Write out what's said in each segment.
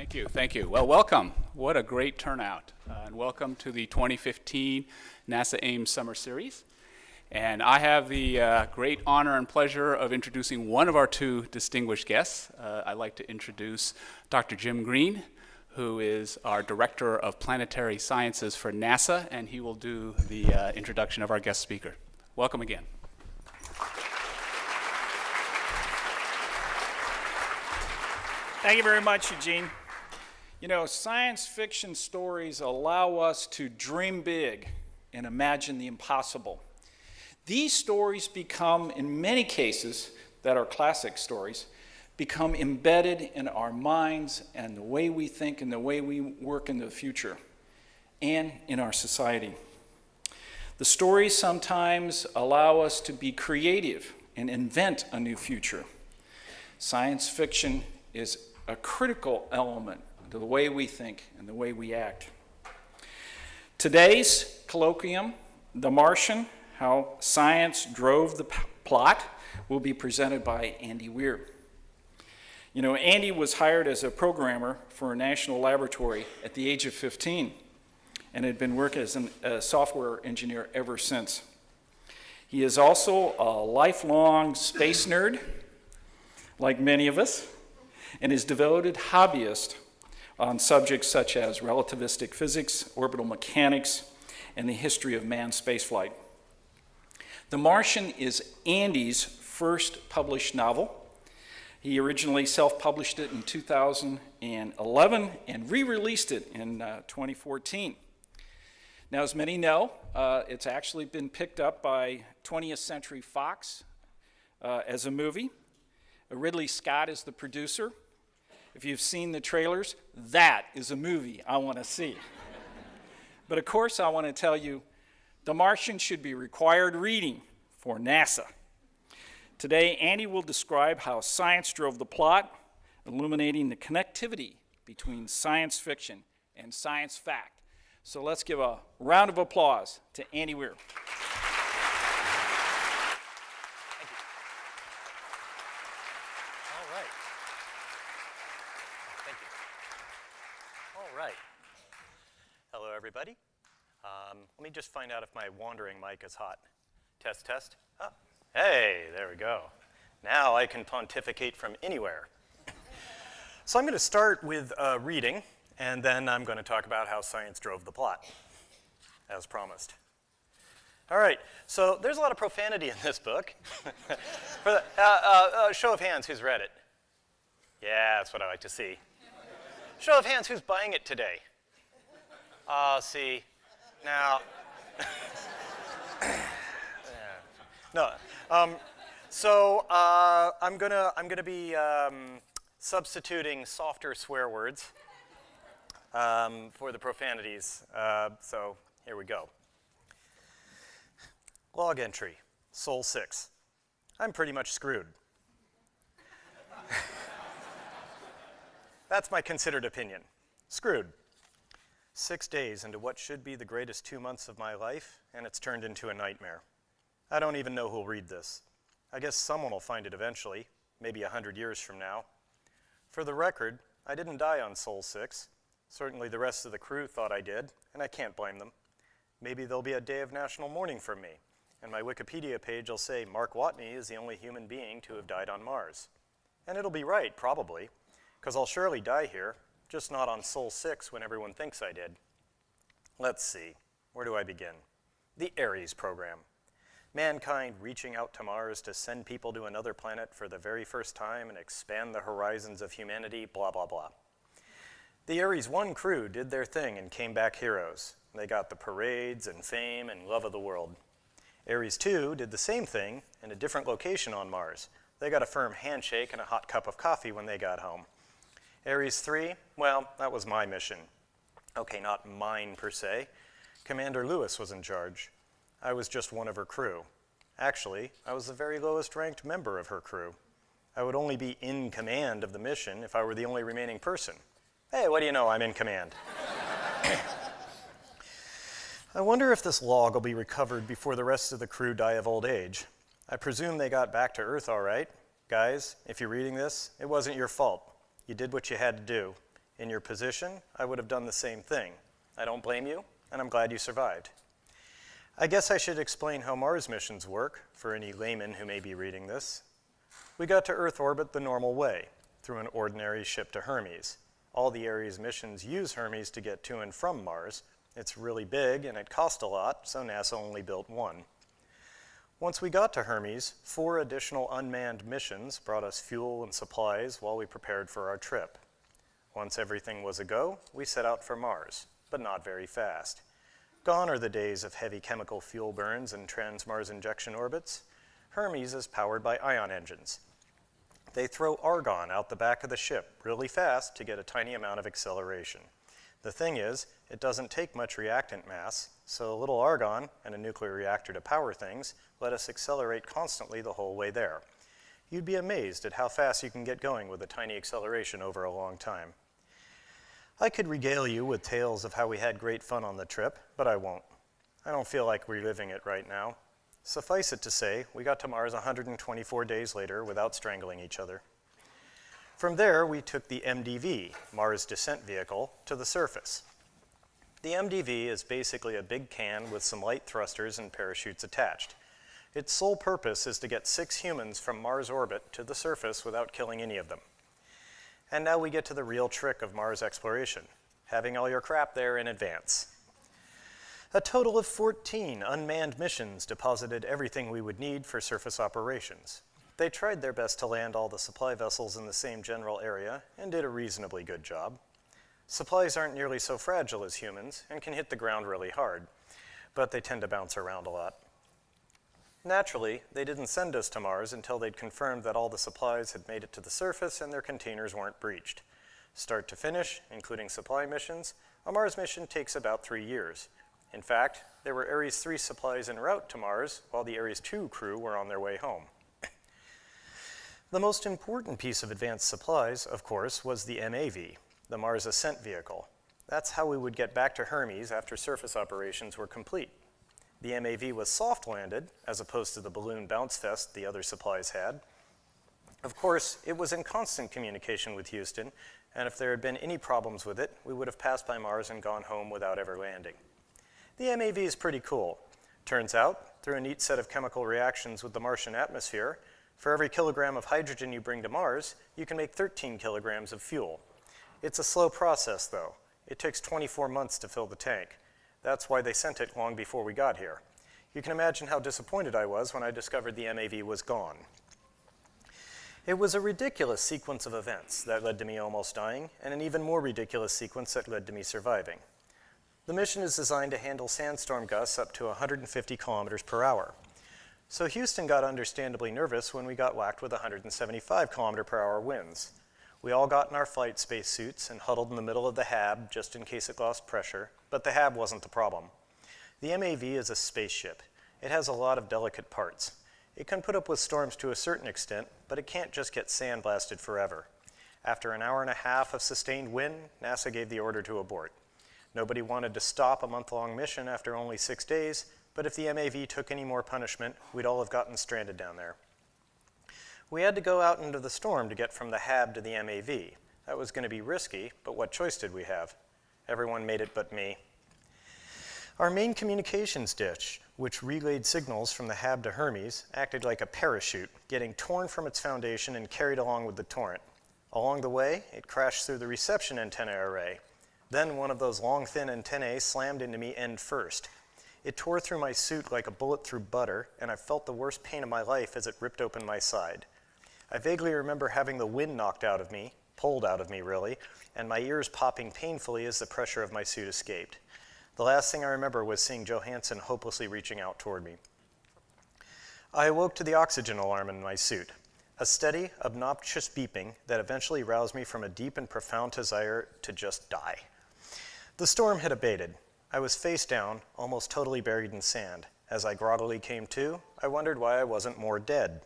Thank you, thank you. Well, welcome. What a great turnout. And welcome to the 2015 NASA Ames Summer Series. And I have the great honor and pleasure of introducing one of our two distinguished guests. I'd like to introduce Dr. Jim Green, who is our Director of Planetary Sciences for NASA, and he will do the introduction of our guest speaker. Welcome again. Thank you very much, Eugene. You know, science fiction stories allow us to dream big and imagine the impossible. These stories become, in many cases, that are classic stories, become embedded in our minds and the way we think and the way we work in the future and in our society. The stories sometimes allow us to be creative and invent a new future. Science fiction is a critical element to the way we think and the way we act. Today's colloquium, The Martian, How Science Drove the Plot, will be presented by Andy Weir. You know, Andy was hired as a programmer for a national laboratory at the age of 15 and had been working as a software engineer ever since. He is also a lifelong space nerd, like many of us, and is devoted hobbyist on subjects such as relativistic physics, orbital mechanics, and the history of manned spaceflight. The Martian is Andy's first published novel. He originally self-published it in 2011 and re-released it in 2014. Now, as many know, it's actually been picked up by 20th Century Fox as a movie. Ridley Scott is the producer. If you've seen the trailers, that is a movie I want to see. But of course, I want to tell you, The Martian should be required reading for NASA. Today, Andy will describe how science drove the plot, illuminating the connectivity between science fiction and science fact. So let's give a round of applause to Andy Weir. Hello, everybody. Let me just find out if my wandering mic is hot. Test, test. Oh, hey, there we go. Now I can pontificate from anywhere. So I'm going to start with reading, and then I'm going to talk about how science drove the plot, as promised. All right, so there's a lot of profanity in this book. For the, show of hands, who's read it? Yeah, that's what I like to see. Show of hands, who's buying it today? See, now, no. I'm gonna be substituting softer swear words for the profanities. So here we go. Log entry, Sol 6. I'm pretty much screwed. That's my considered opinion. Screwed. 6 days into what should be the greatest 2 months of my life, and it's turned into a nightmare. I don't even know who'll read this. I guess someone will find it eventually, maybe 100 years from now. For the record, I didn't die on Sol 6. Certainly the rest of the crew thought I did, and I can't blame them. Maybe there'll be a day of national mourning for me, and my Wikipedia page will say Mark Watney is the only human being to have died on Mars. And it'll be right, probably, because I'll surely die here, just not on Sol 6 when everyone thinks I did. Let's see, where do I begin? The Ares program. Mankind reaching out to Mars to send people to another planet for the very first time and expand the horizons of humanity, blah, blah, blah. The Ares 1 crew did their thing and came back heroes. They got the parades and fame and love of the world. Ares 2 did the same thing in a different location on Mars. They got a firm handshake and a hot cup of coffee when they got home. Ares 3, well, that was my mission. Okay, not mine per se. Commander Lewis was in charge. I was just one of her crew. Actually, I was the very lowest ranked member of her crew. I would only be in command of the mission if I were the only remaining person. Hey, what do you know, I'm in command. I wonder if this log will be recovered before the rest of the crew die of old age. I presume they got back to Earth all right. Guys, if you're reading this, it wasn't your fault. You did what you had to do. In your position, I would have done the same thing. I don't blame you, and I'm glad you survived. I guess I should explain how Mars missions work for any layman who may be reading this. We got to Earth orbit the normal way, through an ordinary ship to Hermes. All the Ares missions use Hermes to get to and from Mars. It's really big and it cost a lot, so NASA only built one. Once we got to Hermes, 4 additional unmanned missions brought us fuel and supplies while we prepared for our trip. Once everything was a go, we set out for Mars, but not very fast. Gone are the days of heavy chemical fuel burns and trans-Mars injection orbits. Hermes is powered by ion engines. They throw argon out the back of the ship really fast to get a tiny amount of acceleration. The thing is, it doesn't take much reactant mass, so a little argon and a nuclear reactor to power things let us accelerate constantly the whole way there. You'd be amazed at how fast you can get going with a tiny acceleration over a long time. I could regale you with tales of how we had great fun on the trip, but I won't. I don't feel like reliving it right now. Suffice it to say, we got to Mars 124 days later without strangling each other. From there, we took the MDV, Mars Descent Vehicle, to the surface. The MDV is basically a big can with some light thrusters and parachutes attached. Its sole purpose is to get 6 humans from Mars orbit to the surface without killing any of them. And now we get to the real trick of Mars exploration, having all your crap there in advance. A total of 14 unmanned missions deposited everything we would need for surface operations. They tried their best to land all the supply vessels in the same general area and did a reasonably good job. Supplies aren't nearly so fragile as humans and can hit the ground really hard, but they tend to bounce around a lot. Naturally, they didn't send us to Mars until they'd confirmed that all the supplies had made it to the surface and their containers weren't breached. Start to finish, including supply missions, a Mars mission takes about 3 years. In fact, there were Ares 3 supplies en route to Mars while the Ares 2 crew were on their way home. The most important piece of advanced supplies, of course, was the MAV, the Mars Ascent Vehicle. That's how we would get back to Hermes after surface operations were complete. The MAV was soft-landed, as opposed to the balloon bounce fest the other supplies had. Of course, it was in constant communication with Houston, and if there had been any problems with it, we would have passed by Mars and gone home without ever landing. The MAV is pretty cool. Turns out, through a neat set of chemical reactions with the Martian atmosphere, for every kilogram of hydrogen you bring to Mars, you can make 13 kilograms of fuel. It's a slow process, though. It takes 24 months to fill the tank. That's why they sent it long before we got here. You can imagine how disappointed I was when I discovered the MAV was gone. It was a ridiculous sequence of events that led to me almost dying, and an even more ridiculous sequence that led to me surviving. The mission is designed to handle sandstorm gusts up to 150 kilometers per hour. So Houston got understandably nervous when we got whacked with 175 kilometer per hour winds. We all got in our flight spacesuits and huddled in the middle of the HAB just in case it lost pressure, but the HAB wasn't the problem. The MAV is a spaceship. It has a lot of delicate parts. It can put up with storms to a certain extent, but it can't just get sandblasted forever. After an hour and a half of sustained wind, NASA gave the order to abort. Nobody wanted to stop a month-long mission after only 6 days, but if the MAV took any more punishment, we'd all have gotten stranded down there. We had to go out into the storm to get from the HAB to the MAV. That was going to be risky, but what choice did we have? Everyone made it but me. Our main communications dish, which relayed signals from the HAB to Hermes, acted like a parachute, getting torn from its foundation and carried along with the torrent. Along the way, it crashed through the reception antenna array. Then one of those long, thin antennae slammed into me end first. It tore through my suit like a bullet through butter, and I felt the worst pain of my life as it ripped open my side. I vaguely remember having the wind knocked out of me, pulled out of me really, and my ears popping painfully as the pressure of my suit escaped. The last thing I remember was seeing Johansson hopelessly reaching out toward me. I awoke to the oxygen alarm in my suit, a steady, obnoxious beeping that eventually roused me from a deep and profound desire to just die. The storm had abated. I was face down, almost totally buried in sand. As I groggily came to, I wondered why I wasn't more dead.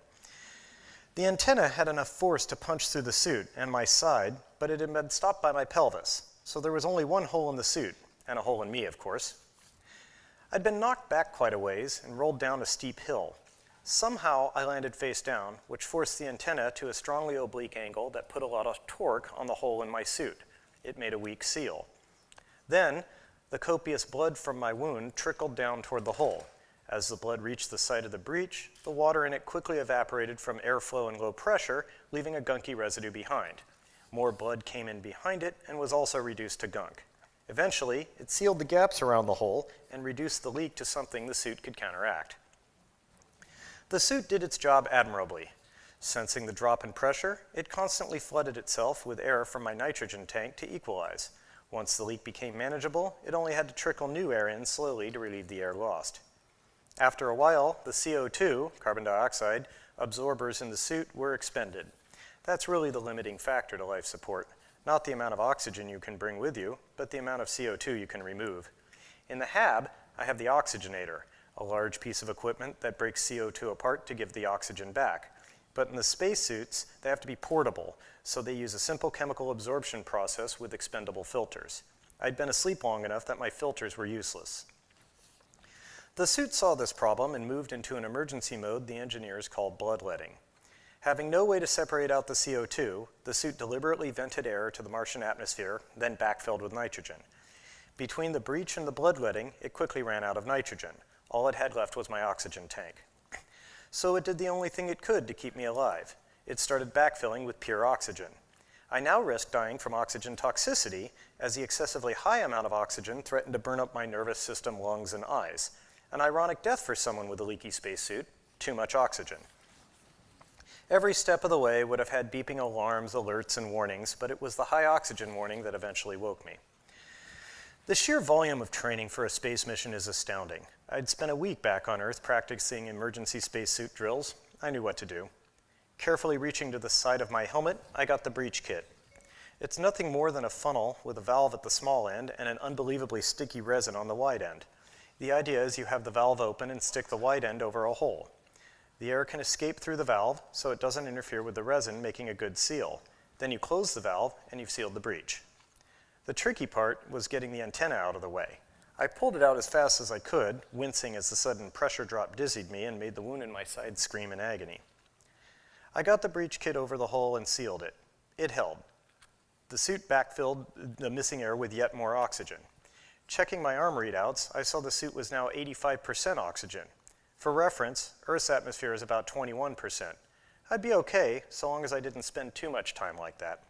The antenna had enough force to punch through the suit and my side, but it had been stopped by my pelvis, so there was only one hole in the suit, and a hole in me, of course. I'd been knocked back quite a ways and rolled down a steep hill. Somehow I landed face down, which forced the antenna to a strongly oblique angle that put a lot of torque on the hole in my suit. it made a weak seal. Then, the copious blood from my wound trickled down toward the hole. As the blood reached the site of the breach, the water in it quickly evaporated from airflow and low pressure, leaving a gunky residue behind. More blood came in behind it and was also reduced to gunk. Eventually, it sealed the gaps around the hole and reduced the leak to something the suit could counteract. The suit did its job admirably. Sensing the drop in pressure, it constantly flooded itself with air from my nitrogen tank to equalize. Once the leak became manageable, it only had to trickle new air in slowly to relieve the air lost. After a while, the CO2, carbon dioxide, absorbers in the suit were expended. That's really the limiting factor to life support. Not the amount of oxygen you can bring with you, but the amount of CO2 you can remove. In the HAB, I have the oxygenator, a large piece of equipment that breaks CO2 apart to give the oxygen back. But in the spacesuits, they have to be portable, so they use a simple chemical absorption process with expendable filters. I'd been asleep long enough that my filters were useless. The suit saw this problem and moved into an emergency mode the engineers called bloodletting. Having no way to separate out the CO2, the suit deliberately vented air to the Martian atmosphere, then backfilled with nitrogen. Between the breach and the bloodletting, it quickly ran out of nitrogen. All it had left was my oxygen tank. So it did the only thing it could to keep me alive. It started backfilling with pure oxygen. I now risked dying from oxygen toxicity, as the excessively high amount of oxygen threatened to burn up my nervous system, lungs, and eyes. An ironic death for someone with a leaky spacesuit, too much oxygen. Every step of the way would have had beeping alarms, alerts, and warnings, but it was the high oxygen warning that eventually woke me. The sheer volume of training for a space mission is astounding. I'd spent a week back on Earth practicing emergency spacesuit drills. I knew what to do. Carefully reaching to the side of my helmet, I got the breach kit. It's nothing more than a funnel with a valve at the small end and an unbelievably sticky resin on the wide end. The idea is you have the valve open and stick the wide end over a hole. The air can escape through the valve, so it doesn't interfere with the resin, making a good seal. Then you close the valve, and you've sealed the breach. The tricky part was getting the antenna out of the way. I pulled it out as fast as I could, wincing as the sudden pressure drop dizzied me and made the wound in my side scream in agony. I got the breach kit over the hole and sealed it. It held. The suit backfilled the missing air with yet more oxygen. Checking my arm readouts, I saw the suit was now 85% oxygen. For reference, Earth's atmosphere is about 21%. I'd be okay, so long as I didn't spend too much time like that.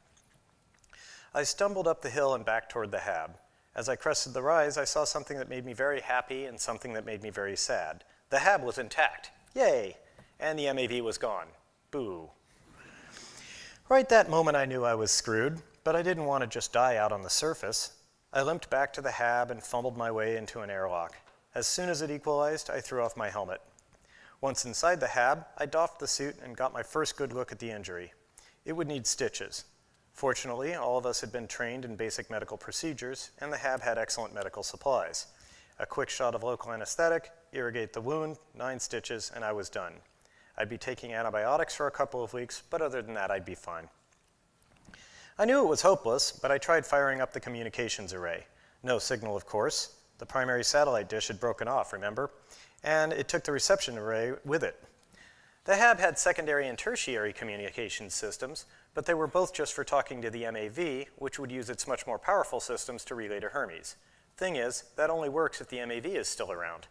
I stumbled up the hill and back toward the HAB. As I crested the rise, I saw something that made me very happy and something that made me very sad. The HAB was intact. Yay! And the MAV was gone. Boo. Right that moment I knew I was screwed, but I didn't want to just die out on the surface. I limped back to the HAB and fumbled my way into an airlock. As soon as it equalized, I threw off my helmet. Once inside the HAB, I doffed the suit and got my first good look at the injury. It would need stitches. Fortunately, all of us had been trained in basic medical procedures, and the HAB had excellent medical supplies. A quick shot of local anesthetic, irrigate the wound, 9 stitches, and I was done. I'd be taking antibiotics for a couple of weeks, but other than that, I'd be fine. I knew it was hopeless, but I tried firing up the communications array. No signal, of course. The primary satellite dish had broken off, remember? And it took the reception array with it. The HAB had secondary and tertiary communication systems, but they were both just for talking to the MAV, which would use its much more powerful systems to relay to Hermes. Thing is, that only works if the MAV is still around.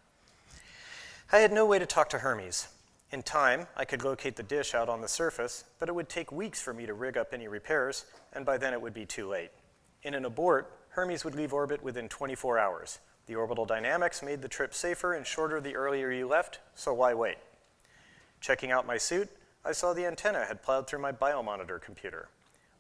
I had no way to talk to Hermes. In time, I could locate the dish out on the surface, but it would take weeks for me to rig up any repairs, and by then it would be too late. In an abort, Hermes would leave orbit within 24 hours. The orbital dynamics made the trip safer and shorter the earlier you left, so why wait? Checking out my suit, I saw the antenna had plowed through my biomonitor computer.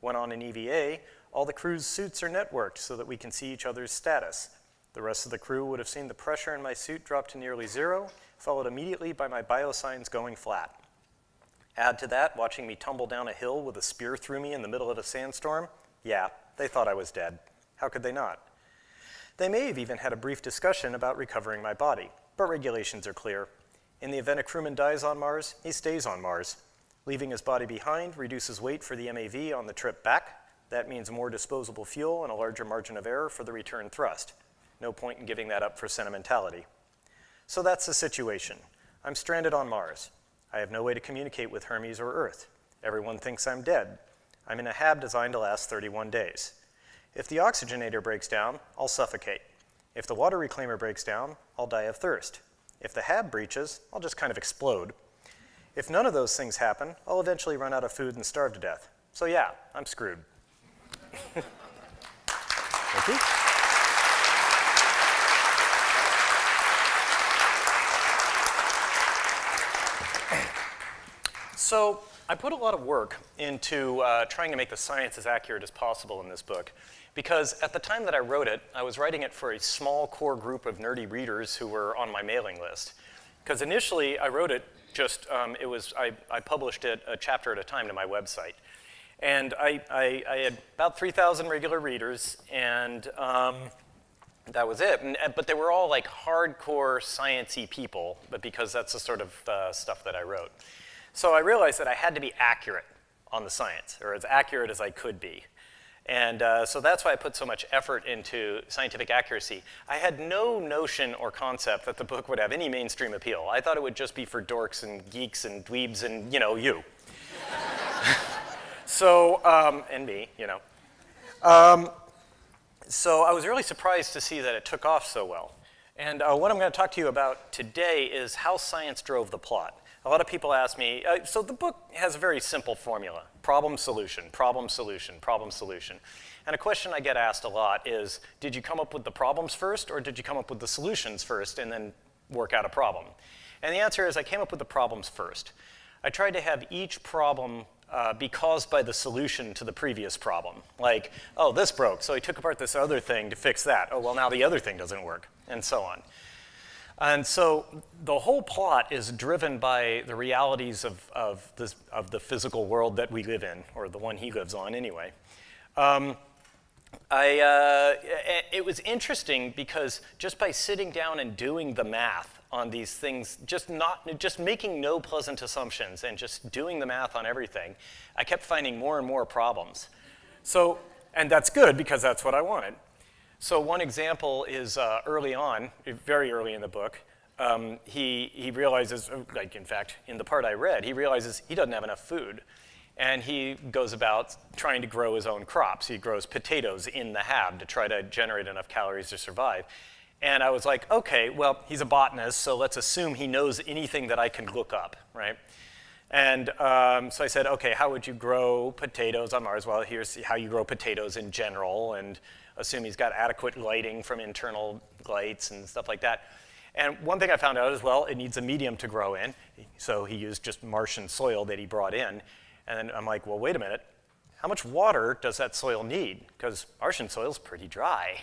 When on an EVA, all the crew's suits are networked so that we can see each other's status. The rest of the crew would have seen the pressure in my suit drop to nearly zero, followed immediately by my biosigns going flat. Add to that, watching me tumble down a hill with a spear through me in the middle of a sandstorm, yeah, they thought I was dead. How could they not? They may have even had a brief discussion about recovering my body, but regulations are clear. In the event a crewman dies on Mars, he stays on Mars. Leaving his body behind reduces weight for the MAV on the trip back. That means more disposable fuel and a larger margin of error for the return thrust. No point in giving that up for sentimentality. So that's the situation. I'm stranded on Mars. I have no way to communicate with Hermes or Earth. Everyone thinks I'm dead. I'm in a HAB designed to last 31 days. If the oxygenator breaks down, I'll suffocate. If the water reclaimer breaks down, I'll die of thirst. If the hab breaches, I'll just kind of explode. If none of those things happen, I'll eventually run out of food and starve to death. So yeah, I'm screwed. Thank you. So I put a lot of work into trying to make the science as accurate as possible in this book, because at the time that I wrote it, I was writing it for a small core group of nerdy readers who were on my mailing list. Because initially I wrote it just, I published it a chapter at a time to my website. And I had about 3,000 regular readers, and that was it. But they were all like hardcore science-y people, but because that's the sort of stuff that I wrote. So I realized that I had to be accurate on the science, or as accurate as I could be. And so that's why I put so much effort into scientific accuracy. I had no notion or concept that the book would have any mainstream appeal. I thought it would just be for dorks and geeks and dweebs and, you know, you. So, and me, you know. So I was really surprised to see that it took off so well. And what I'm going to talk to you about today is how science drove the plot. A lot of people ask me, so the book has a very simple formula: problem, solution, problem, solution, problem, solution. And a question I get asked a lot is, did you come up with the problems first, or did you come up with the solutions first and then work out a problem? And the answer is I came up with the problems first. I tried to have each problem be caused by the solution to the previous problem. Like, oh, this broke, so I took apart this other thing to fix that. Oh, well, now the other thing doesn't work, and so on. And so the whole plot is driven by the realities of the physical world that we live in, or the one he lives on anyway. It was interesting because just by sitting down and doing the math on these things, just making no pleasant assumptions and just doing the math on everything, I kept finding more and more problems. So, and that's good because that's what I wanted. So one example is early on, very early in the book, he realizes, like in fact, in the part I read, he realizes he doesn't have enough food. And he goes about trying to grow his own crops. He grows potatoes in the hab to try to generate enough calories to survive. And I was like, okay, well, he's a botanist, so let's assume he knows anything that I can look up, right? And so I said, okay, how would you grow potatoes on Mars? Well, here's how you grow potatoes in general, and assume he's got adequate lighting from internal lights and stuff like that. And one thing I found out is, well, it needs a medium to grow in. So he used just Martian soil that he brought in. And then I'm like, well, wait a minute. How much water does that soil need? Because Martian soil's pretty dry.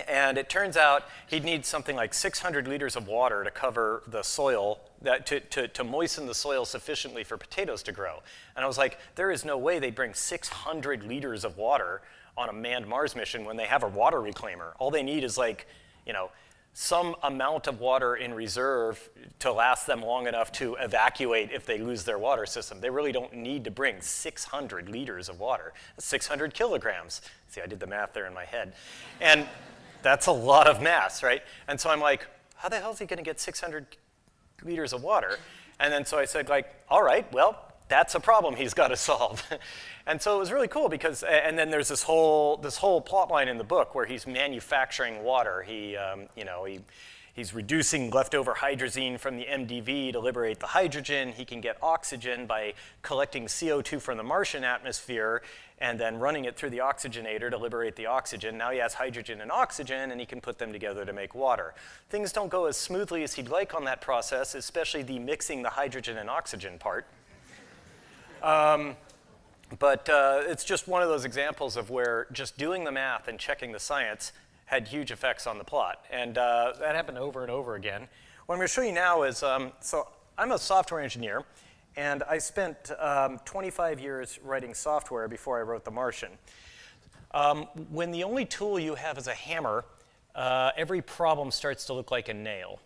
And it turns out he'd need something like 600 liters of water to cover the soil, to moisten the soil sufficiently for potatoes to grow. And I was like, there is no way they'd bring 600 liters of water on a manned Mars mission when they have a water reclaimer. All they need is like, you know, some amount of water in reserve to last them long enough to evacuate if they lose their water system. They really don't need to bring 600 liters of water. That's 600 kilograms. See, I did the math there in my head. And that's a lot of mass, right? And so I'm like, how the hell is he going to get 600 liters of water? And then so I said, like, all right, well, that's a problem he's got to solve. And so it was really cool because, and then there's this whole plot line in the book where he's manufacturing water. He's reducing leftover hydrazine from the MDV to liberate the hydrogen. He can get oxygen by collecting CO2 from the Martian atmosphere and then running it through the oxygenator to liberate the oxygen. Now he has hydrogen and oxygen, and he can put them together to make water. Things don't go as smoothly as he'd like on that process, especially the mixing the hydrogen and oxygen part. But it's just one of those examples of where just doing the math and checking the science had huge effects on the plot. And that happened over and over again. What I'm going to show you now is, so I'm a software engineer, and I spent 25 years writing software before I wrote The Martian. When the only tool you have is a hammer, every problem starts to look like a nail.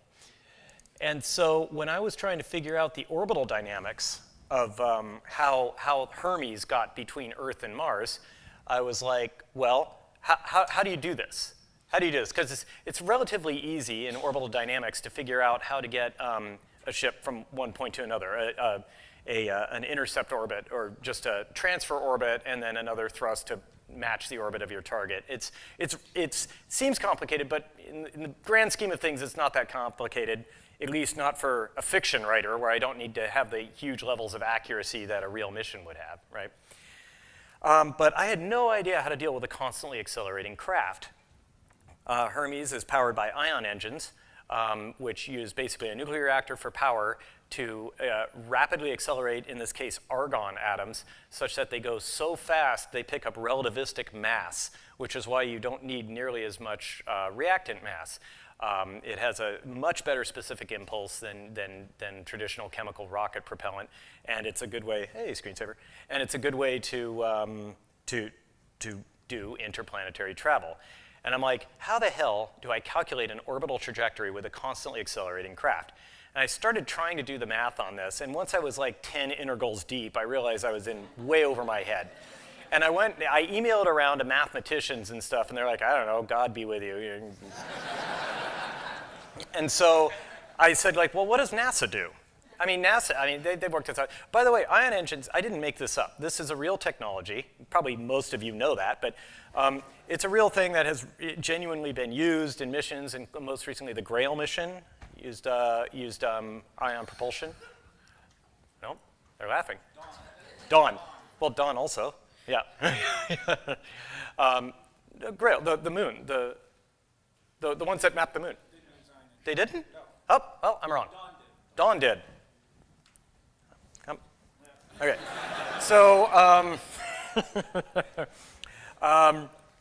And so when I was trying to figure out the orbital dynamics of how Hermes got between Earth and Mars, I was like, well, how do you do this? How do you do this? Because it's relatively easy in orbital dynamics to figure out how to get a ship from one point to another. an intercept orbit or just a transfer orbit and then another thrust to match the orbit of your target. It seems complicated, but in the grand scheme of things, it's not that complicated, at least not for a fiction writer where I don't need to have the huge levels of accuracy that a real mission would have, right? But I had no idea how to deal with a constantly accelerating craft. Hermes is powered by ion engines, which use basically a nuclear reactor for power to rapidly accelerate, in this case, argon atoms, such that they go so fast they pick up relativistic mass, which is why you don't need nearly as much reactant mass. It has a much better specific impulse than traditional chemical rocket propellant, and it's a good way, hey, screensaver, and it's a good way to do interplanetary travel. And I'm like, how the hell do I calculate an orbital trajectory with a constantly accelerating craft? And I started trying to do the math on this, and once I was like 10 integrals deep, I realized I was in way over my head. And I emailed around to mathematicians and stuff, and they're like, I don't know, God be with you. And so I said, like, well, what does NASA do? I mean, they've worked this out. By the way, ion engines, I didn't make this up. This is a real technology. Probably most of you know that, but it's a real thing that has genuinely been used in missions, and most recently the Grail mission used ion propulsion. No? They're laughing. Dawn. Well, Dawn also. Yeah. Grail, the moon, the ones that mapped the moon. They didn't? No. Oh, I'm wrong. Dawn did. Okay. So,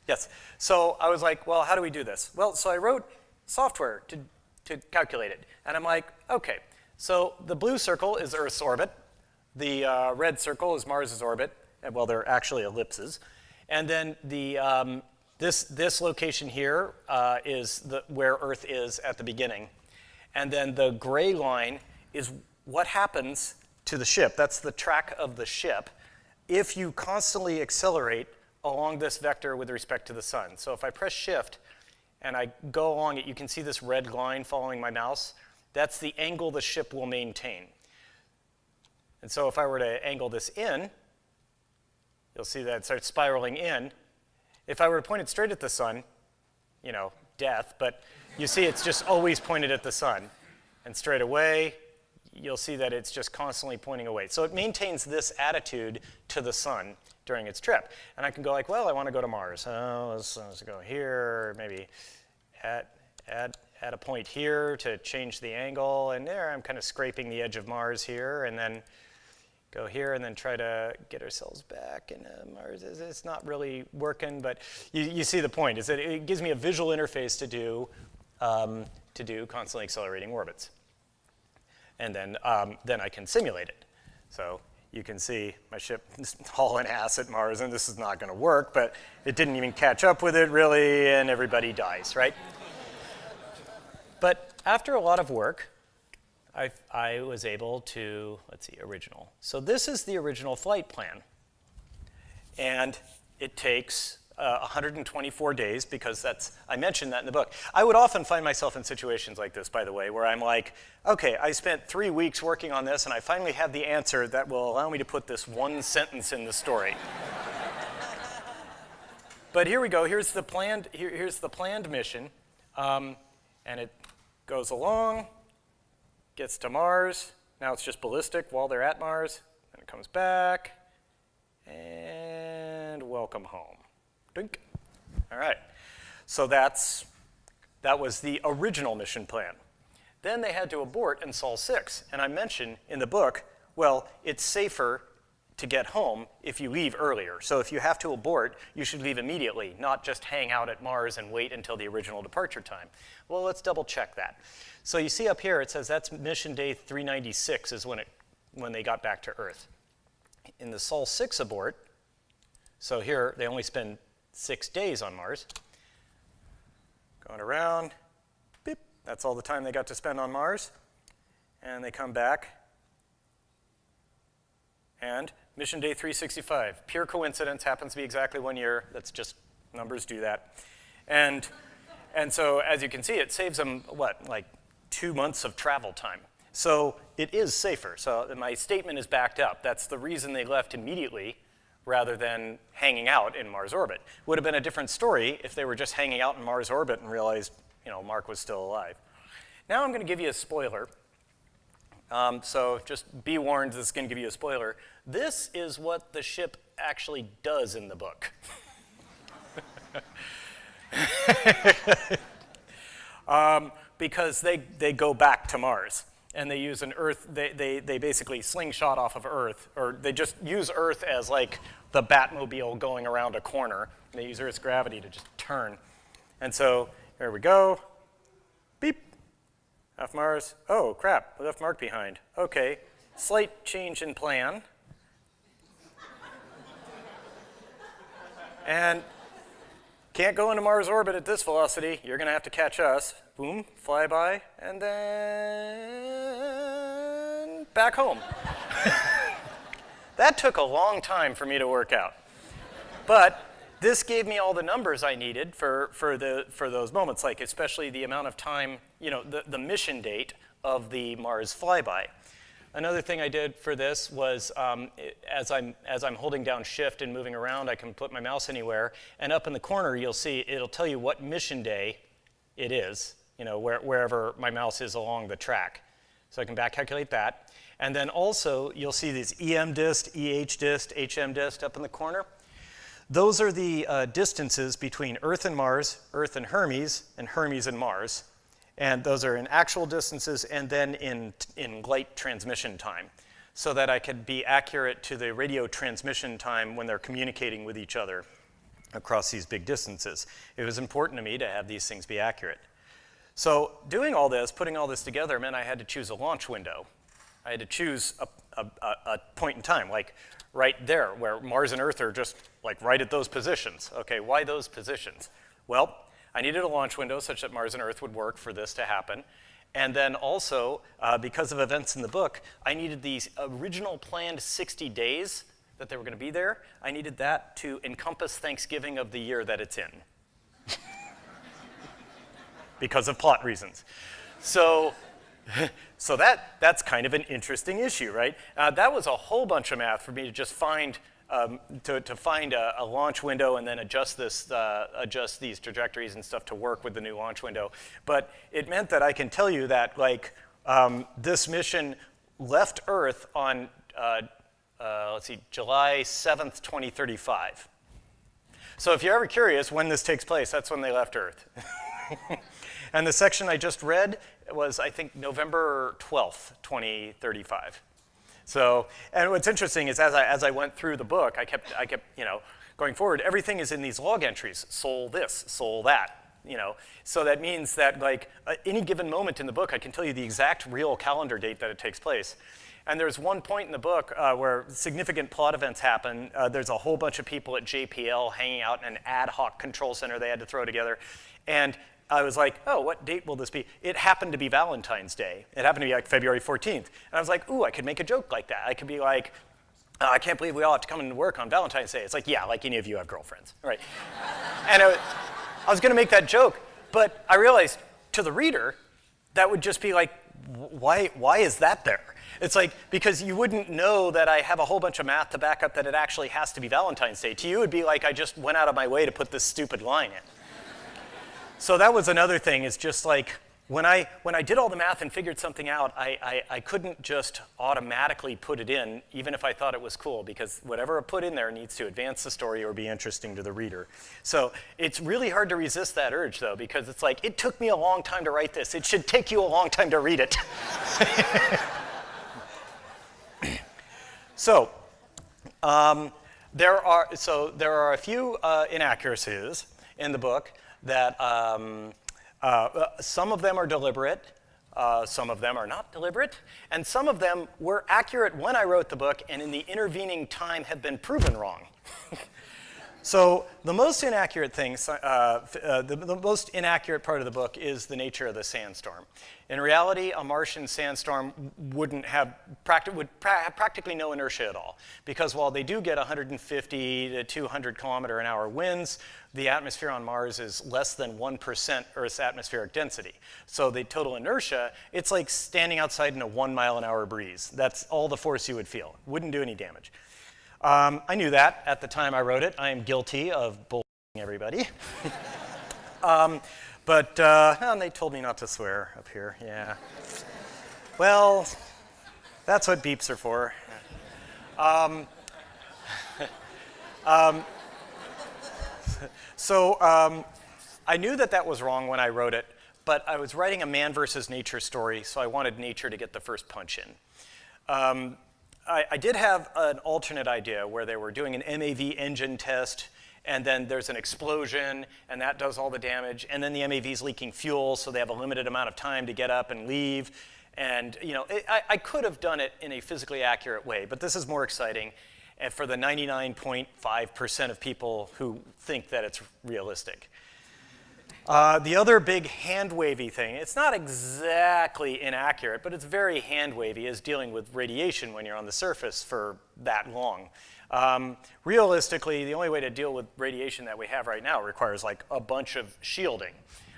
yes. So I was like, well, how do we do this? Well, so I wrote software to calculate it. And I'm like, okay, so the blue circle is Earth's orbit. The red circle is Mars's orbit. Well, they're actually ellipses. And then this location here is where Earth is at the beginning. And then the gray line is what happens to the ship. That's the track of the ship if you constantly accelerate along this vector with respect to the sun. So if I press shift and I go along it, you can see this red line following my mouse. That's the angle the ship will maintain. And so if I were to angle this in, you'll see that it starts spiraling in. If I were to point it straight at the sun, you know, death, but you see it's just always pointed at the sun. And straight away, you'll see that it's just constantly pointing away. So it maintains this attitude to the sun during its trip. And I can go like, well, I want to go to Mars. Oh, let's go here, maybe add a point here to change the angle. And there I'm kind of scraping the edge of Mars here, and then go here and then try to get ourselves back. And Mars, it's not really working, but you see the point, is that it gives me a visual interface to do constantly accelerating orbits. And then I can simulate it. So you can see my ship hauling ass at Mars, and this is not going to work, but it didn't even catch up with it really, and everybody dies, right? But after a lot of work, I was able to, let's see, original. So this is the original flight plan. And it takes 124 days, because I mentioned that in the book. I would often find myself in situations like this, by the way, where I'm like, okay, I spent 3 weeks working on this, and I finally have the answer that will allow me to put this one sentence in the story. But here we go. Here's the planned mission, and it goes along, gets to Mars. Now it's just ballistic while they're at Mars. Then it comes back, and welcome home. Dink. All right. So that was the original mission plan. Then they had to abort in Sol 6. And I mentioned in the book, well, it's safer to get home if you leave earlier. So if you have to abort, you should leave immediately, not just hang out at Mars and wait until the original departure time. Well, let's double check that. So you see up here, it says that's mission day 396 is when they got back to Earth. In the Sol 6 abort, so here they only spend 6 days on Mars. Going around, beep, that's all the time they got to spend on Mars. And they come back. And mission day 365, pure coincidence, happens to be exactly 1 year. That's just, numbers do that. And so as you can see, it saves them, what, like 2 months of travel time. So it is safer. So my statement is backed up. That's the reason they left immediately rather than hanging out in Mars orbit. Would have been a different story if they were just hanging out in Mars orbit and realized, Mark was still alive. Now I'm going to give you a spoiler. So just be warned, this is going to give you a spoiler. This is what the ship actually does in the book. Because they go back to Mars. And they use an Earth, they basically slingshot off of Earth, or they just use Earth as like the Batmobile going around a corner. And they use Earth's gravity to just turn. And so, here we go. Beep. Off Mars. Oh, crap, we left Mark behind. Okay, slight change in plan. And can't go into Mars orbit at this velocity. You're going to have to catch us. Boom, flyby, and then back home. That took a long time for me to work out. But this gave me all the numbers I needed for those moments, like especially the amount of time, the mission date of the Mars flyby. Another thing I did for this was, as I'm holding down shift and moving around, I can put my mouse anywhere, and up in the corner you'll see, it'll tell you what mission day it is, wherever my mouse is along the track. So I can back calculate that. And then also, you'll see these EM dist, EH dist, HM dist up in the corner. Those are the distances between Earth and Mars, Earth and Hermes and Mars. And those are in actual distances and then in light transmission time, so that I could be accurate to the radio transmission time when they're communicating with each other across these big distances. It was important to me to have these things be accurate. So doing all this, putting all this together, meant I had to choose a launch window. I had to choose a point in time, like right there, where Mars and Earth are just like right at those positions. Okay, why those positions? Well, I needed a launch window such that Mars and Earth would work for this to happen. And then also, because of events in the book, I needed these original planned 60 days that they were going to be there. I needed that to encompass Thanksgiving of the year that it's in. Because of plot reasons. So that's kind of an interesting issue, right? That was a whole bunch of math for me to just find to find a launch window and then adjust these trajectories and stuff to work with the new launch window. But it meant that I can tell you that this mission left Earth on July 7th, 2035. So if you're ever curious when this takes place, that's when they left Earth. And the section I just read was, I think, November 12th, 2035. So, and what's interesting is as I went through the book, I kept going forward. Everything is in these log entries. Sol this, sol that. So that means that any given moment in the book, I can tell you the exact real calendar date that it takes place. And there's one point in the book where significant plot events happen. There's a whole bunch of people at JPL hanging out in an ad hoc control center they had to throw together. And I was like, oh, what date will this be? It happened to be Valentine's Day. It happened to be February 14th. And I was like, ooh, I could make a joke like that. I could be like, oh, I can't believe we all have to come into work on Valentine's Day. It's like, yeah, like any of you have girlfriends, right? And I was going to make that joke, but I realized to the reader, that would just be like, why is that there? It's like, because you wouldn't know that I have a whole bunch of math to back up that it actually has to be Valentine's Day. To you, it would be like I just went out of my way to put this stupid line in. So that was another thing, is just like, when I did all the math and figured something out, I couldn't just automatically put it in, even if I thought it was cool, because whatever I put in there needs to advance the story or be interesting to the reader. So it's really hard to resist that urge, though, because it's like, it took me a long time to write this. It should take you a long time to read it. So there are a few inaccuracies in the book that some of them are deliberate, some of them are not deliberate, and some of them were accurate when I wrote the book and in the intervening time have been proven wrong. So the most inaccurate thing, the most inaccurate part of the book is the nature of the sandstorm. In reality, a Martian sandstorm would have practically no inertia at all, because while they do get 150 to 200 kilometer an hour winds, the atmosphere on Mars is less than 1% Earth's atmospheric density. So the total inertia, it's like standing outside in a 1 mile an hour breeze. That's all the force you would feel. Wouldn't do any damage. I knew that at the time I wrote it. I am guilty of bullshitting everybody. But they told me not to swear up here, yeah. Well, that's what beeps are for. So I knew that was wrong when I wrote it, but I was writing a man versus nature story, so I wanted nature to get the first punch in. I did have an alternate idea where they were doing an MAV engine test, and then there's an explosion, and that does all the damage, and then the MAV's leaking fuel, so they have a limited amount of time to get up and leave. And I could have done it in a physically accurate way, but this is more exciting for the 99.5% of people who think that it's realistic. The other big hand-wavy thing, it's not exactly inaccurate, but it's very hand-wavy, is dealing with radiation when you're on the surface for that long. Realistically, the only way to deal with radiation that we have right now requires like a bunch of shielding,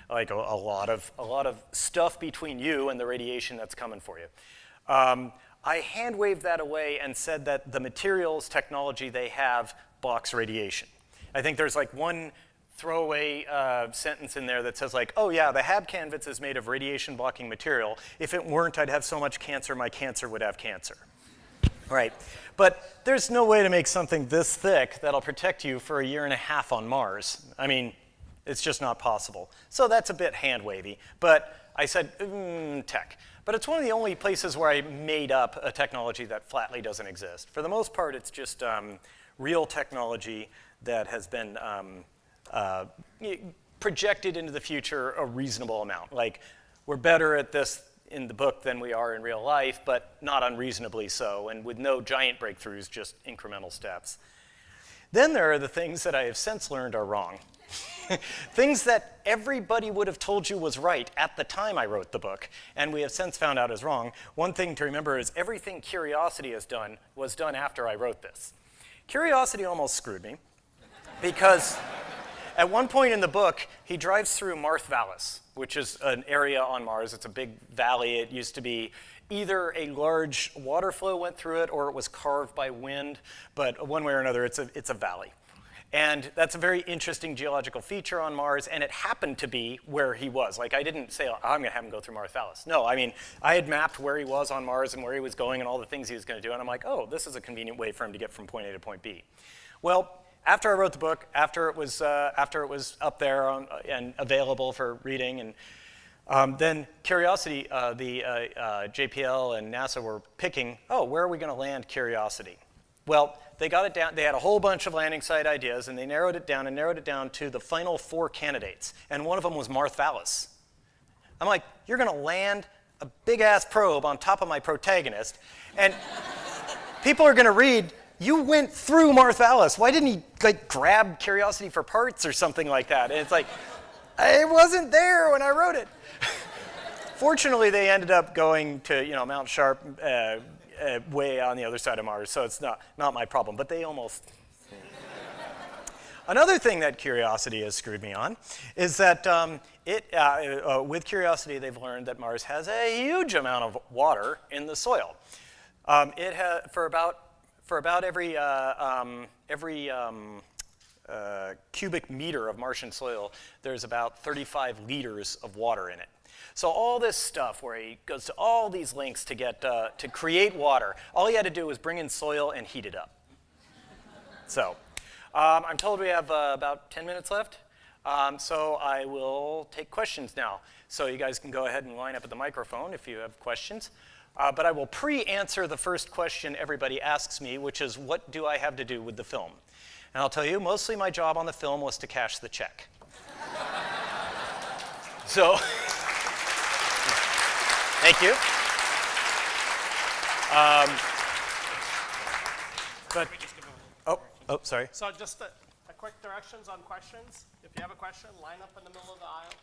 like a lot of stuff between you and the radiation that's coming for you. I hand-waved that away and said that the materials technology they have blocks radiation. I think there's like one throwaway sentence in there that says like, oh yeah, the Hab canvas is made of radiation blocking material. If it weren't, I'd have so much cancer, my cancer would have cancer. Right, but there's no way to make something this thick that'll protect you for 1.5 years on Mars. I mean, it's just not possible. So that's a bit hand-wavy, but I said, tech. But it's one of the only places where I made up a technology that flatly doesn't exist. For the most part, it's just real technology that has been projected into the future a reasonable amount. Like, we're better at this in the book than we are in real life, but not unreasonably so, and with no giant breakthroughs, just incremental steps. Then there are the things that I have since learned are wrong. Things that everybody would have told you was right at the time I wrote the book, and we have since found out is wrong. One thing to remember is everything Curiosity has done was done after I wrote this. Curiosity almost screwed me, because at one point in the book, he drives through Marth Vallis, which is an area on Mars. It's a big valley. It used to be either a large water flow went through it or it was carved by wind, but one way or another, it's a valley. And that's a very interesting geological feature on Mars, and it happened to be where he was. Like, I didn't say, oh, I'm going to have him go through Marth Vallis. No, I mean, I had mapped where he was on Mars and where he was going and all the things he was going to do, and I'm like, oh, this is a convenient way for him to get from point A to point B. Well, after I wrote the book, after it was up there and available for reading, and then Curiosity, the JPL and NASA were picking, oh, where are we going to land Curiosity? Well, they got it down. They had a whole bunch of landing site ideas, and they narrowed it down to the final 4 candidates, and one of them was Marth Vallis. I'm like, you're going to land a big-ass probe on top of my protagonist, and people are going to read, you went through Marth Vallis. Why didn't he like grab Curiosity for parts or something like that? And it's like, I wasn't there when I wrote it. Fortunately, they ended up going to Mount Sharp, way on the other side of Mars, so it's not my problem. But they almost. Another thing that Curiosity has screwed me on is that with Curiosity, they've learned that Mars has a huge amount of water in the soil. It has for about every cubic meter of Martian soil, there's about 35 liters of water in it. So all this stuff where he goes to all these lengths to get to create water, all he had to do was bring in soil and heat it up. So I'm told we have about 10 minutes left. So I will take questions now. So you guys can go ahead and line up at the microphone if you have questions. But I will pre-answer the first question everybody asks me, which is, what do I have to do with the film? And I'll tell you, mostly my job on the film was to cash the check. So, thank you. Sorry. So just a quick directions on questions. If you have a question, line up in the middle of the aisle.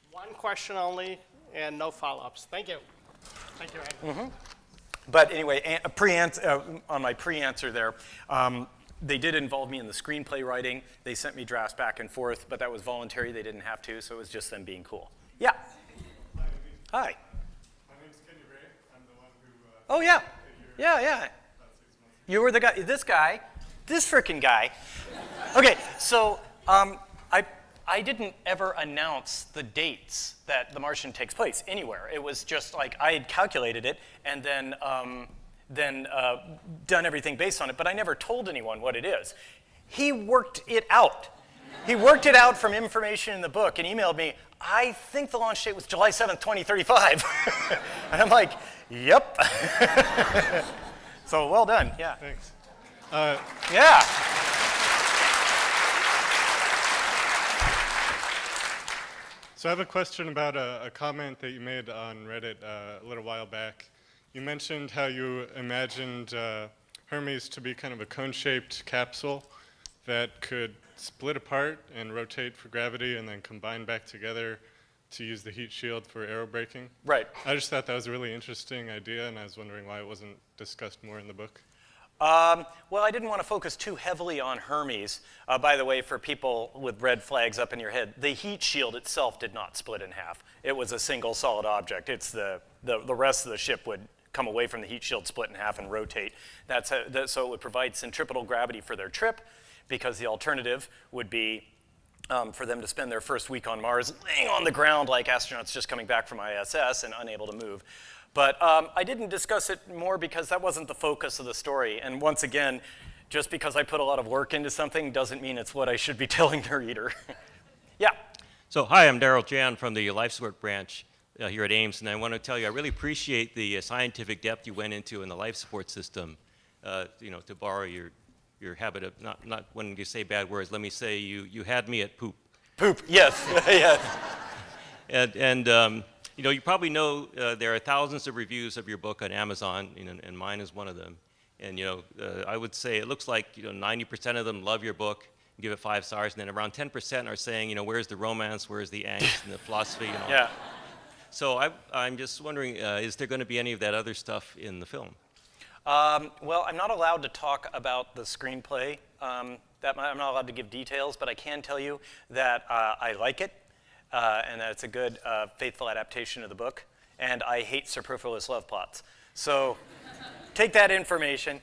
One question only and no follow-ups. Thank you. Thank you, Andrew. But anyway, on my pre-answer there, they did involve me in the screenplay writing. They sent me drafts back and forth, but that was voluntary. They didn't have to, so it was just them being cool. Yeah. Hi. My name's Kenny Ray. I'm the one who. Oh, yeah. Yeah. You were the guy, this frickin' guy. Okay, so I didn't ever announce the dates that The Martian takes place anywhere. It was just like I had calculated it and then done everything based on it, but I never told anyone what it is. He worked it out. He worked it out from information in the book and emailed me, I think the launch date was July 7th, 2035. And I'm like, yep. So well done, yeah. Thanks. Yeah. So I have a question about a comment that you made on Reddit a little while back. You mentioned how you imagined Hermes to be kind of a cone-shaped capsule that could split apart and rotate for gravity and then combine back together to use the heat shield for aerobraking. Right. I just thought that was a really interesting idea, and I was wondering why it wasn't discussed more in the book. Well, I didn't want to focus too heavily on Hermes. By the way, for people with red flags up in your head, the heat shield itself did not split in half. It was a single solid object. It's the rest of the ship would come away from the heat shield, split in half, and rotate. So it would provide centripetal gravity for their trip, because the alternative would be for them to spend their first week on Mars laying on the ground like astronauts just coming back from ISS and unable to move. But I didn't discuss it more because that wasn't the focus of the story. And once again, just because I put a lot of work into something doesn't mean it's what I should be telling the reader. Yeah. So hi, I'm Daryl Jan from the Life Support branch here at Ames, and I want to tell you I really appreciate the scientific depth you went into in the life support system. To borrow your habit of not when you say bad words, let me say you had me at poop. Poop, yes, yes. And you probably know there are thousands of reviews of your book on Amazon, and mine is one of them. And I would say it looks like 90% of them love your book, give it 5 stars, and then around 10% are saying, where's the romance, where's the angst and the philosophy and all Yeah. that. So I'm just wondering, is there going to be any of that other stuff in the film? Well, I'm not allowed to talk about the screenplay. I'm not allowed to give details, but I can tell you that I like it, and that it's a good, faithful adaptation of the book. And I hate superfluous love plots. So take that information.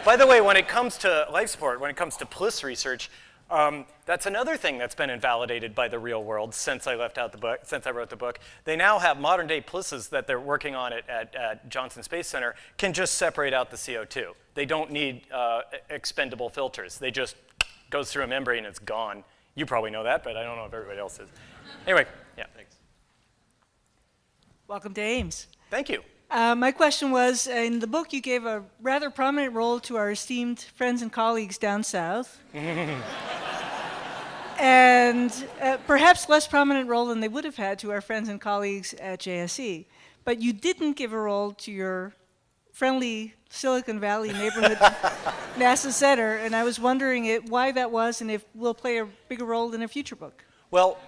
By the way, when it comes to life support, when it comes to PLIS research, that's another thing that's been invalidated by the real world since I wrote the book. They now have modern-day PLISs that they're working on at Johnson Space Center can just separate out the CO2. They don't need expendable filters. They just goes through a membrane and it's gone. You probably know that, but I don't know if everybody else is. Anyway, yeah. Thanks. Welcome to Ames. Thank you. My question was, in the book you gave a rather prominent role to our esteemed friends and colleagues down south. And perhaps less prominent role than they would have had to our friends and colleagues at JSE. But you didn't give a role to your friendly Silicon Valley neighborhood NASA center, and I was wondering why that was and if we'll play a bigger role in a future book. Well,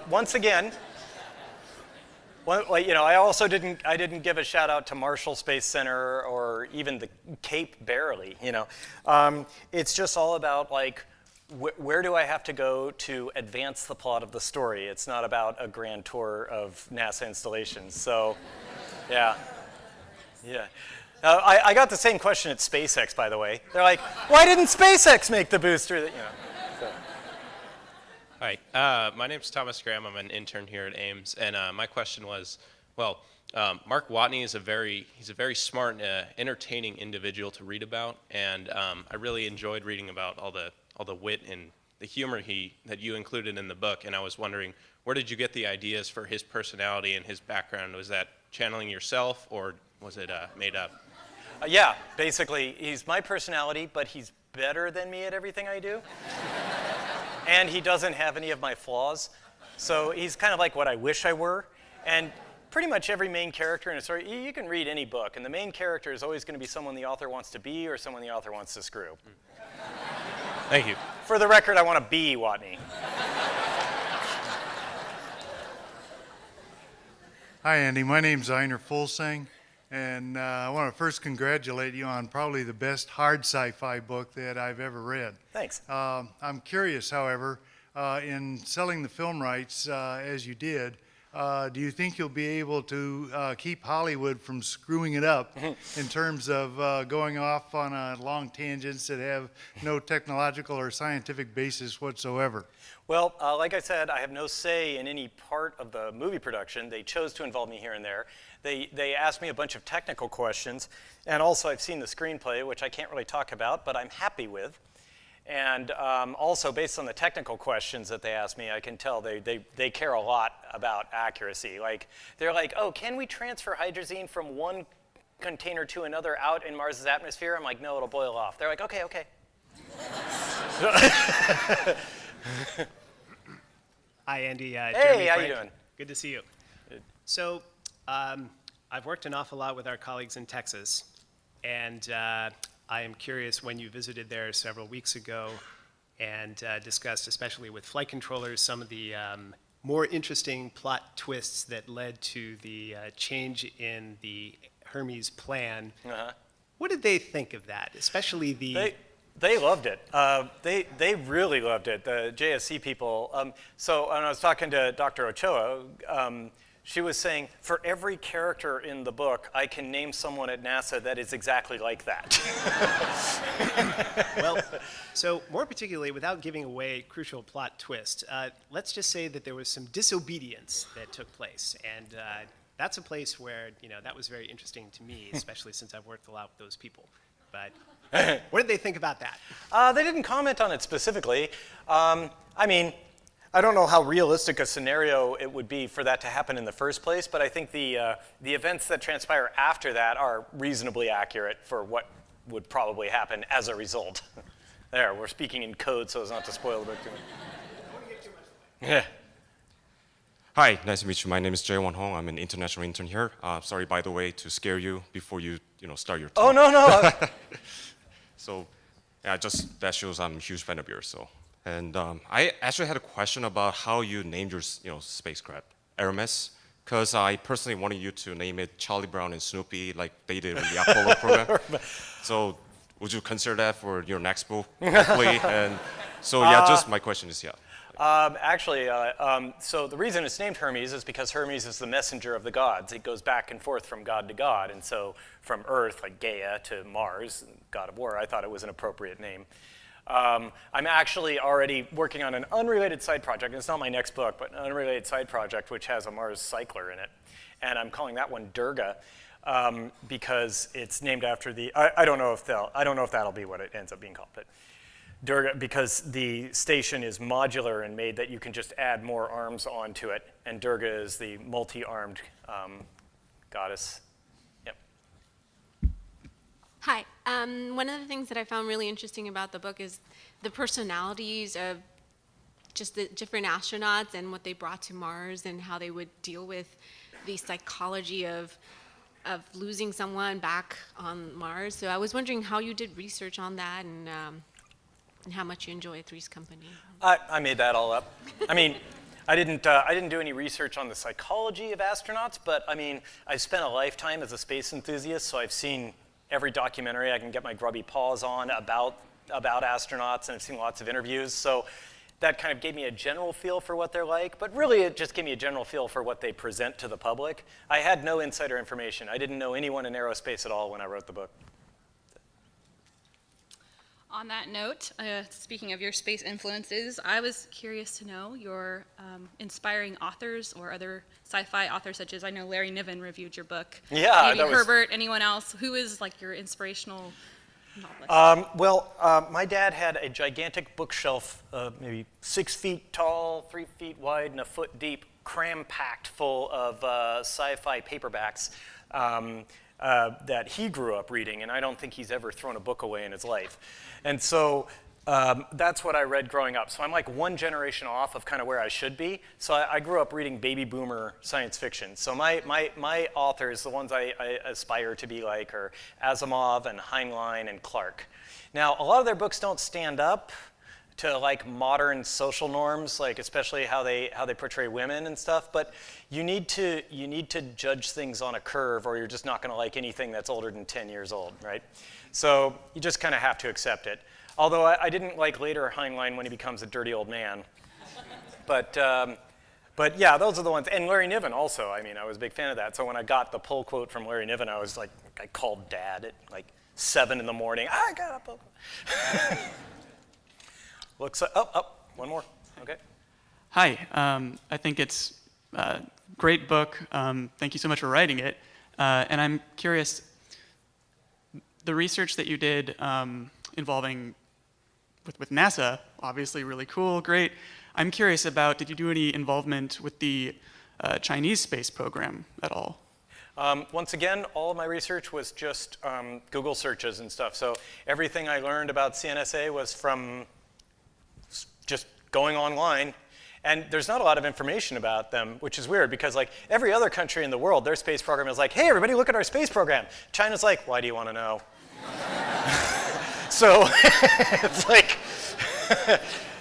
once again, I also didn't give a shout out to Marshall Space Center or even the Cape barely. It's just all about where do I have to go to advance the plot of the story? It's not about a grand tour of NASA installations. So, yeah. I got the same question at SpaceX, by the way. They're like, why didn't SpaceX make the booster? So. Hi, my name's Thomas Graham. I'm an intern here at Ames, and my question was, Mark Watney is a very smart, entertaining individual to read about, and I really enjoyed reading about all the wit and the humor that you included in the book. And I was wondering, where did you get the ideas for his personality and his background? Was that channeling yourself, or was it made up? Yeah, basically, he's my personality, but he's better than me at everything I do. And he doesn't have any of my flaws. So he's kind of like what I wish I were. And pretty much every main character in a story, you can read any book, and the main character is always going to be someone the author wants to be or someone the author wants to screw. Thank you. For the record, I want to be Watney. Hi, Andy. My name's Einar Fulsang, and I want to first congratulate you on probably the best hard sci-fi book that I've ever read. Thanks. I'm curious, however, in selling the film rights as you did, do you think you'll be able to keep Hollywood from screwing it up in terms of going off on long tangents that have no technological or scientific basis whatsoever? Well, like I said, I have no say in any part of the movie production. They chose to involve me here and there. They asked me a bunch of technical questions, and also I've seen the screenplay, which I can't really talk about, but I'm happy with. And also, based on the technical questions that they asked me, I can tell they care a lot about accuracy. Like, they're like, oh, can we transfer hydrazine from one container to another out in Mars's atmosphere? I'm like, no, it'll boil off. They're like, okay, okay. Hi, Andy. Hey, Jeremy how Frank. you doing? Good to see you. So, I've worked an awful lot with our colleagues in Texas, and I am curious, when you visited there several weeks ago and discussed, especially with flight controllers, some of the more interesting plot twists that led to the change in the Hermes plan. What did they think of that, especially the... They loved it. They really loved it, the JSC people. So when I was talking to Dr. Ochoa, she was saying, for every character in the book, I can name someone at NASA that is exactly like that. Well, so more particularly, without giving away a crucial plot twist, let's just say that there was some disobedience that took place. And that's a place where, that was very interesting to me, especially since I've worked a lot with those people. But what did they think about that? They didn't comment on it specifically. I mean, I don't know how realistic a scenario it would be for that to happen in the first place, but I think the events that transpire after that are reasonably accurate for what would probably happen as a result. There, we're speaking in code so as not to spoil the book too much. I don't want to get too much. Yeah. Hi, nice to meet you. My name is Jae-Won Hong. I'm an international intern here. Sorry, by the way, to scare you before you start your talk. Oh, no. So, yeah, just that shows I'm a huge fan of yours. So, and I actually had a question about how you named your spacecraft, Hermes, because I personally wanted you to name it Charlie Brown and Snoopy like they did in the Apollo program. So, would you consider that for your next book, hopefully? And so, yeah, just my question is, yeah. So the reason it's named Hermes is because Hermes is the messenger of the gods. It goes back and forth from god to god. And so from Earth, like Gaia, to Mars, god of war, I thought it was an appropriate name. I'm actually already working on an unrelated side project. It's not my next book, but an unrelated side project which has a Mars cycler in it. And I'm calling that one Durga because it's named after the, I don't know if that'll be what it ends up being called, but Durga, because the station is modular and made that you can just add more arms onto it, and Durga is the multi-armed goddess. Yep. Hi. One of the things that I found really interesting about the book is the personalities of just the different astronauts and what they brought to Mars and how they would deal with the psychology of losing someone back on Mars. So I was wondering how you did research on that and how much you enjoy Three's Company. I made that all up. I mean, I didn't do any research on the psychology of astronauts, but I mean, I've spent a lifetime as a space enthusiast, so I've seen every documentary I can get my grubby paws on about astronauts, and I've seen lots of interviews. So that kind of gave me a general feel for what they're like, but really it just gave me a general feel for what they present to the public. I had no insider information. I didn't know anyone in aerospace at all when I wrote the book. On that note, speaking of your space influences, I was curious to know your inspiring authors or other sci-fi authors, such as I know Larry Niven reviewed your book. Yeah, maybe that was... Herbert. Anyone else? Who is like your inspirational novelist? My dad had a gigantic bookshelf, maybe 6 feet tall, 3 feet wide, and a foot deep, cram-packed full of sci-fi paperbacks. That he grew up reading, and I don't think he's ever thrown a book away in his life. And so that's what I read growing up. So I'm like one generation off of kind of where I should be. So I grew up reading baby boomer science fiction. So my authors, the ones I aspire to be like, are Asimov and Heinlein and Clarke. Now, a lot of their books don't stand up to like modern social norms, like especially how they portray women and stuff. But you need to judge things on a curve, or you're just not going to like anything that's older than 10 years old, right? So you just kind of have to accept it. Although I didn't like later Heinlein when he becomes a dirty old man. But yeah, those are the ones. And Larry Niven also. I mean, I was a big fan of that. So when I got the pull quote from Larry Niven, I was like, I called Dad at like 7 in the morning. I got a pull quote. Looks like, one more. Okay. Hi, I think it's a great book. Thank you so much for writing it. And I'm curious, the research that you did involving with NASA, obviously really cool, great. I'm curious about, did you do any involvement with the Chinese space program at all? Once again, all of my research was just Google searches and stuff. So everything I learned about CNSA was from just going online. And there's not a lot of information about them, which is weird because like every other country in the world, their space program is like, hey, everybody look at our space program. China's like, why do you want to know? So it's like,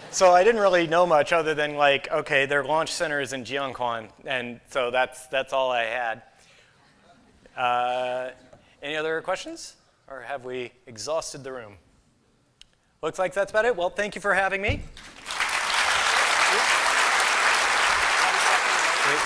so I didn't really know much other than like, okay, their launch center is in Jiangquan. And so that's all I had. Any other questions? Or have we exhausted the room? Looks like that's about it. Well, thank you for having me. Wait,